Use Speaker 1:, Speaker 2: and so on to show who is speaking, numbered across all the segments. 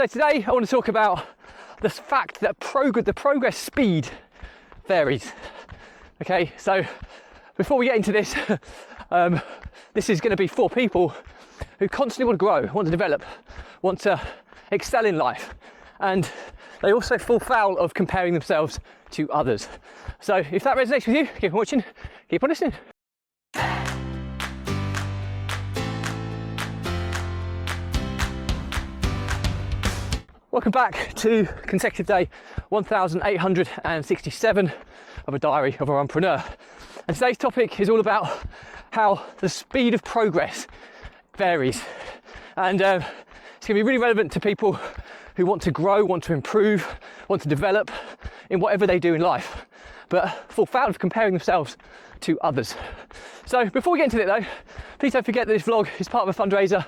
Speaker 1: So today I want to talk about the fact that the progress speed varies. Okay, so before we get into this, this is going to be for people who constantly want to grow, want to develop, want to excel in life, and they also fall foul of comparing themselves to others. So if that resonates with you, keep on watching, keep on listening. Welcome back to consecutive day 1867 of a diary of a Runpreneur. And today's topic is all about how the speed of progress varies. And it's going to be really relevant to people who want to grow, want to improve, want to develop in whatever they do in life, but fall foul of comparing themselves to others. So before we get into it though, please don't forget that this vlog is part of a fundraiser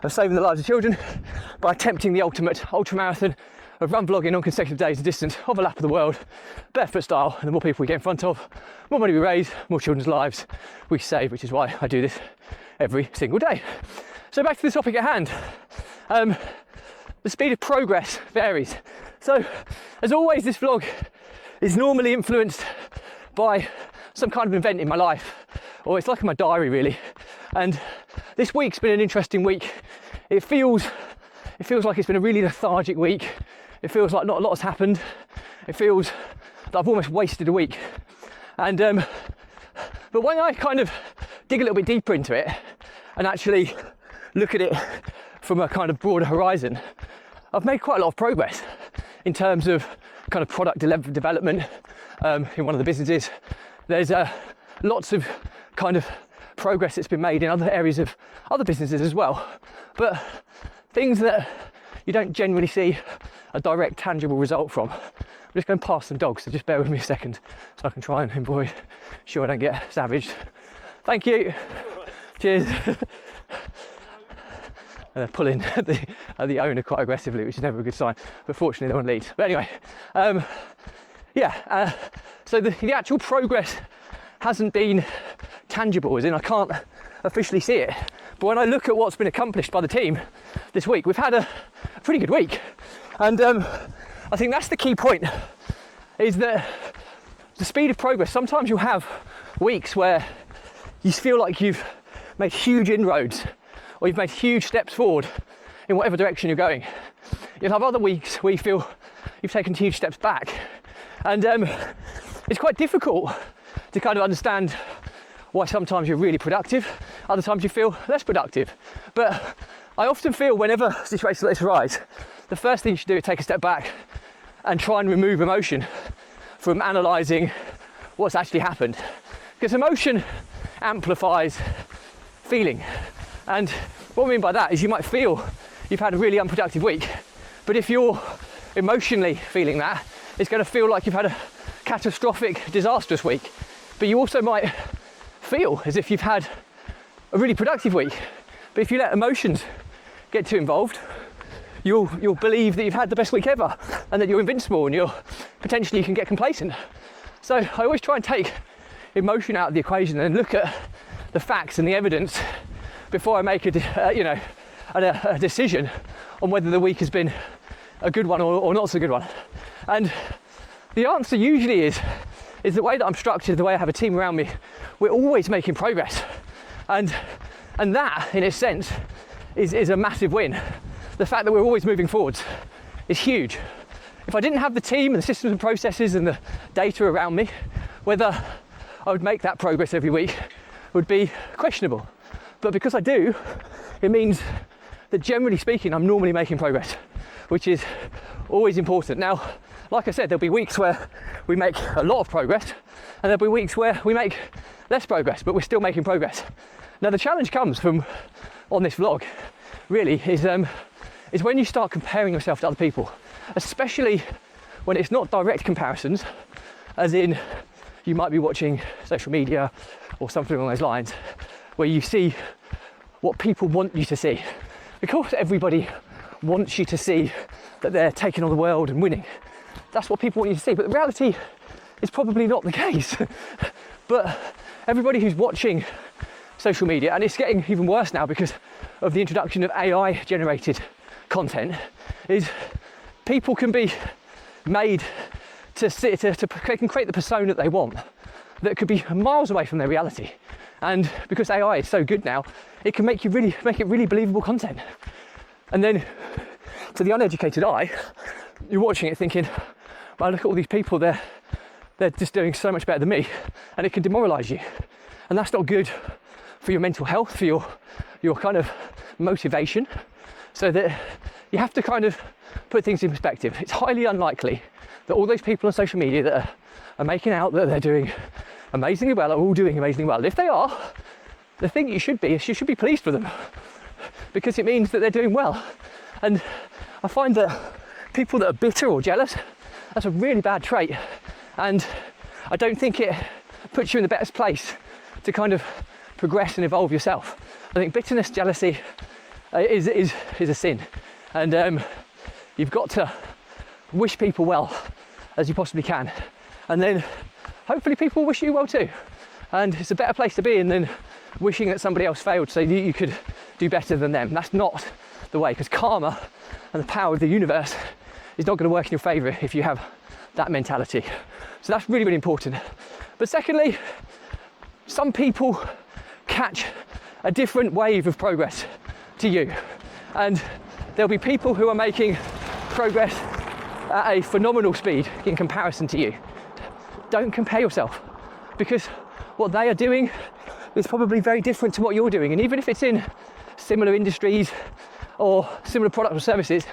Speaker 1: of saving the lives of children by attempting the ultimate ultra marathon of run vlogging on consecutive days, the distance of a lap of the world, barefoot style. And the more people we get in front of, more money we raise, more children's lives we save, which is why I do this every single day. So back to the topic at hand. The speed of progress varies. So as always, this vlog is normally influenced by some kind of event in my life, or it's like in my diary really. And this week's been an interesting week. It feels like it's been a really lethargic week. It feels like not a lot has happened. It feels that I've almost wasted a week. And but when I kind of dig a little bit deeper into it and actually look at it from a kind of broader horizon, I've made quite a lot of progress in terms of kind of product development in one of the businesses. There's lots of kind of progress that's been made in other areas of other businesses as well, but things that you don't generally see a direct tangible result from. I'm just going past some dogs, so just bear with me a second so I can try and avoid sure I don't get savaged. Thank you. Cheers. And they're pulling at the owner quite aggressively, which is never a good sign, but fortunately they're on lead. But anyway, so the actual progress hasn't been tangible, as in I can't officially see it. But when I look at what's been accomplished by the team this week, we've had a pretty good week. And I think that's the key point, is that the speed of progress, sometimes you'll have weeks where you feel like you've made huge inroads or you've made huge steps forward in whatever direction you're going. You'll have other weeks where you feel you've taken huge steps back. And it's quite difficult to kind of understand why sometimes you're really productive, other times you feel less productive. But I often feel whenever situations like this arise, the first thing you should do is take a step back and try and remove emotion from analysing what's actually happened. Because emotion amplifies feeling. And what I mean by that is you might feel you've had a really unproductive week, but if you're emotionally feeling that, it's going to feel like you've had a catastrophic, disastrous week. But you also might feel as if you've had a really productive week. But if you let emotions get too involved, you'll believe that you've had the best week ever and that you're invincible and you can get complacent. So I always try and take emotion out of the equation and look at the facts and the evidence before I make a decision on whether the week has been a good one or not so good one. And the answer usually is the way that I'm structured, the way I have a team around me, we're always making progress. And that, in a sense, is a massive win. The fact that we're always moving forwards is huge. If I didn't have the team and the systems and processes and the data around me, whether I would make that progress every week would be questionable. But because I do, it means that generally speaking, I'm normally making progress, which is always important. Now, like I said, there'll be weeks where we make a lot of progress and there'll be weeks where we make less progress, but we're still making progress. Now, the challenge comes from, on this vlog, really, is when you start comparing yourself to other people, especially when it's not direct comparisons, as in you might be watching social media or something along those lines, where you see what people want you to see. Of course, everybody wants you to see that they're taking on the world and winning. That's what people want you to see, but the reality is probably not the case. But everybody who's watching social media, and it's getting even worse now because of the introduction of AI generated content is people can be made to they can create the persona that they want that could be miles away from their reality. And because AI is so good now, it can make it really believable content. And then to the uneducated eye, you're watching it thinking, well, look at all these people, they're just doing so much better than me, and it can demoralize you. And that's not good for your mental health, for your kind of motivation. So that you have to kind of put things in perspective. It's highly unlikely that all those people on social media that are making out that they're doing amazingly well are all doing amazingly well. If they are, the thing you should be is you should be pleased for them, because it means that they're doing well. And I find that people that are bitter or jealous, that's a really bad trait, and I don't think it puts you in the best place to kind of progress and evolve yourself. I think bitterness, jealousy is a sin, and you've got to wish people well as you possibly can, and then hopefully people will wish you well too. And it's a better place to be in than wishing that somebody else failed so that you could do better than them. That's not the way, because karma and the power of the universe is not going to work in your favour if you have that mentality. So that's really, really important. But secondly, some people catch a different wave of progress to you, and there'll be people who are making progress at a phenomenal speed in comparison to you. Don't compare yourself, because what they are doing is probably very different to what you're doing. And even if it's in similar industries or similar products or services,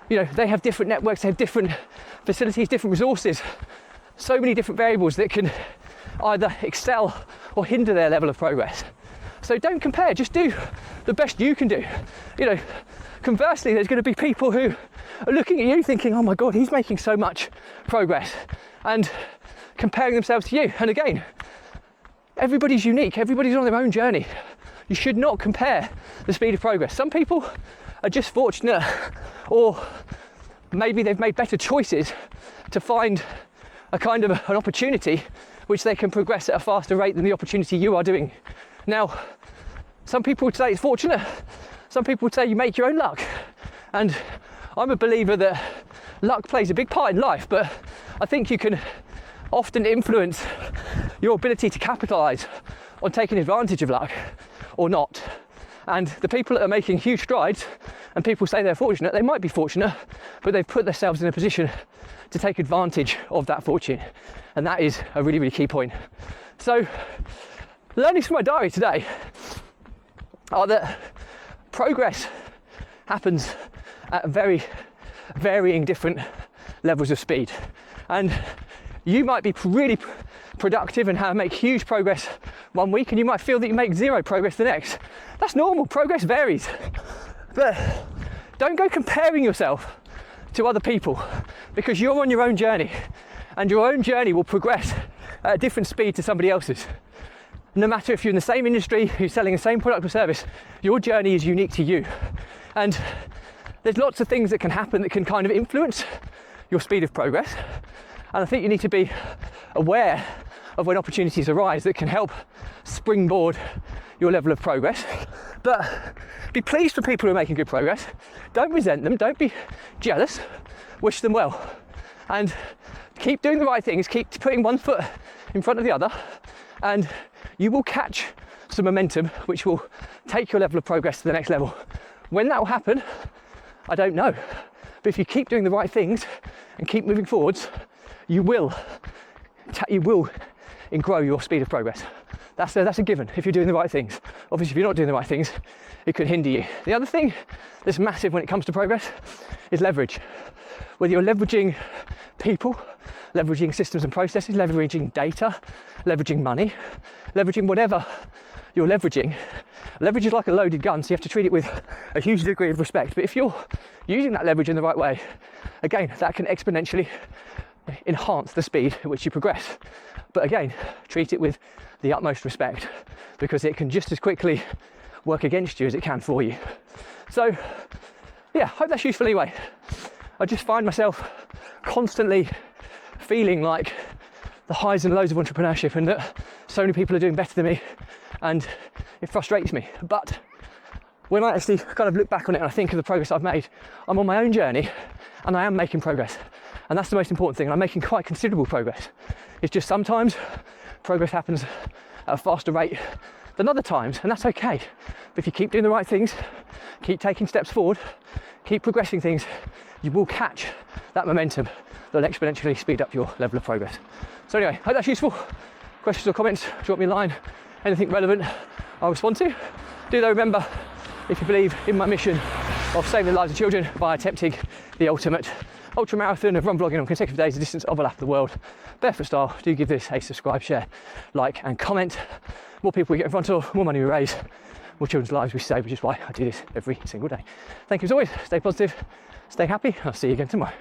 Speaker 1: you know, they have different networks, they have different facilities, different resources, so many different variables that can either excel or hinder their level of progress. So don't compare, just do the best you can do. You know, conversely, there's going to be people who are looking at you thinking, oh my God, he's making so much progress, and comparing themselves to you. And again, everybody's unique, everybody's on their own journey. You should not compare the speed of progress. Some people are just fortunate, or maybe they've made better choices to find a kind of an opportunity which they can progress at a faster rate than the opportunity you are doing. Now, some people would say it's fortunate, some people would say you make your own luck. And I'm a believer that luck plays a big part in life, but I think you can often influence your ability to capitalise on taking advantage of luck or not. And the people that are making huge strides, and people say they're fortunate, they might be fortunate, but they've put themselves in a position to take advantage of that fortune. And that is a really, really key point. So, learnings from my diary today are that progress happens at very varying different levels of speed. And you might be really productive and make huge progress one week, and you might feel that you make zero progress the next. That's normal, progress varies. But don't go comparing yourself to other people, because you're on your own journey, and your own journey will progress at a different speed to somebody else's. No matter if you're in the same industry, you're selling the same product or service, your journey is unique to you. And there's lots of things that can happen that can kind of influence your speed of progress. And I think you need to be aware of when opportunities arise that can help springboard your level of progress. But be pleased for people who are making good progress. Don't resent them, don't be jealous, wish them well. And keep doing the right things, keep putting one foot in front of the other, and you will catch some momentum which will take your level of progress to the next level. When that will happen, I don't know. But if you keep doing the right things and keep moving forwards, you will grow your speed of progress. That's a given if you're doing the right things. Obviously, if you're not doing the right things, it could hinder you. The other thing that's massive when it comes to progress is leverage. Whether you're leveraging people, leveraging systems and processes, leveraging data, leveraging money, leveraging whatever you're leveraging. Leverage is like a loaded gun, so you have to treat it with a huge degree of respect. But if you're using that leverage in the right way, again, that can exponentially enhance the speed at which you progress. But again, treat it with the utmost respect, because it can just as quickly work against you as it can for you. So yeah, hope that's useful anyway. I just find myself constantly feeling like the highs and lows of entrepreneurship, and that so many people are doing better than me, and it frustrates me. But when I actually kind of look back on it and I think of the progress I've made, I'm on my own journey and I am making progress. And that's the most important thing. I'm making quite considerable progress. It's just sometimes progress happens at a faster rate than other times, and that's okay. But if you keep doing the right things, keep taking steps forward, keep progressing things, you will catch that momentum that'll exponentially speed up your level of progress. So anyway, hope that's useful. Questions or comments, drop me a line. Anything relevant, I'll respond to. Do though remember, if you believe in my mission of saving the lives of children by attempting the ultimate ultra marathon of run vlogging on consecutive days, the distance of a lap of the world, barefoot style, do give this a subscribe, share, like and comment. More people we get in front of, more money we raise, more children's lives we save, which is why I do this every single day. Thank you as always, stay positive, stay happy, I'll see you again tomorrow.